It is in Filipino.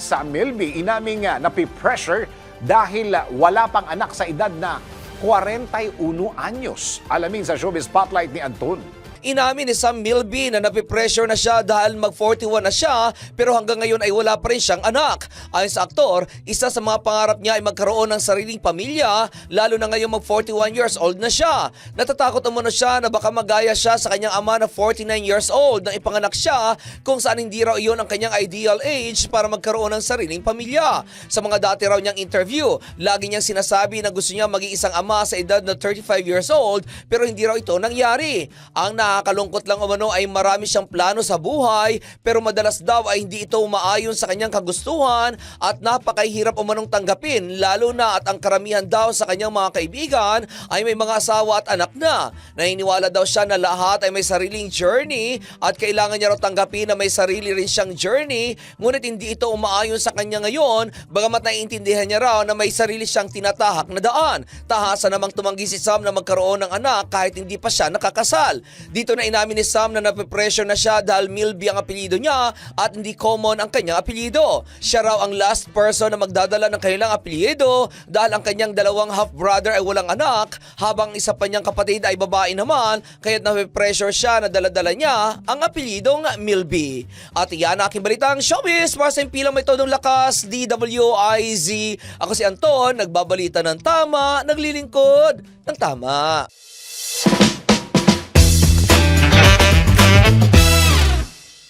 sa Milby, inaming napipressure dahil wala pang anak sa edad na 41 anyos. Alamin sa Showbiz Spotlight ni Anton. Inamin ni Sam Milby na napipressure na siya dahil mag-41 na siya pero hanggang ngayon ay wala pa rin siyang anak. Ayon sa aktor, isa sa mga pangarap niya ay magkaroon ng sariling pamilya lalo na ngayong mag-41 years old na siya. Natatakot umano siya na baka magaya siya sa kanyang ama na 49 years old nang ipanganak siya kung saan hindi raw iyon ang kanyang ideal age para magkaroon ng sariling pamilya. Sa mga dati raw niyang interview, lagi niyang sinasabi na gusto niya maging isang ama sa edad na 35 years old pero hindi raw ito nangyari. Ang nakakalungkot lang umano ay marami siyang plano sa buhay pero madalas daw ay hindi ito umaayon sa kanyang kagustuhan at napakahirap umanong tanggapin lalo na at ang karamihan daw sa kanyang mga kaibigan ay may mga asawa at anak na. Naniniwala daw siya na lahat ay may sariling journey at kailangan niya raw tanggapin na may sarili rin siyang journey ngunit hindi ito umaayon sa kanya ngayon bagamat naiintindihan niya raw na may sarili siyang tinatahak na daan. Tahasa namang tumanggi si Sam na magkaroon ng anak kahit hindi pa siya nakakasal. Dito na inamin ni Sam na napipressure na siya dahil Milby ang apelyido niya at hindi common ang kanyang apelyido. Siya raw ang last person na magdadala ng kanilang apelyido dahil ang kanyang dalawang half-brother ay walang anak habang isa pa niyang kapatid ay babae naman kaya't napipressure siya na daladala niya ang apelyidong Milby. At iyan ang aking balitang showbiz para sa impilang may todong lakas, DWIZ. Ako si Anton, nagbabalita ng tama, naglilingkod ng tama.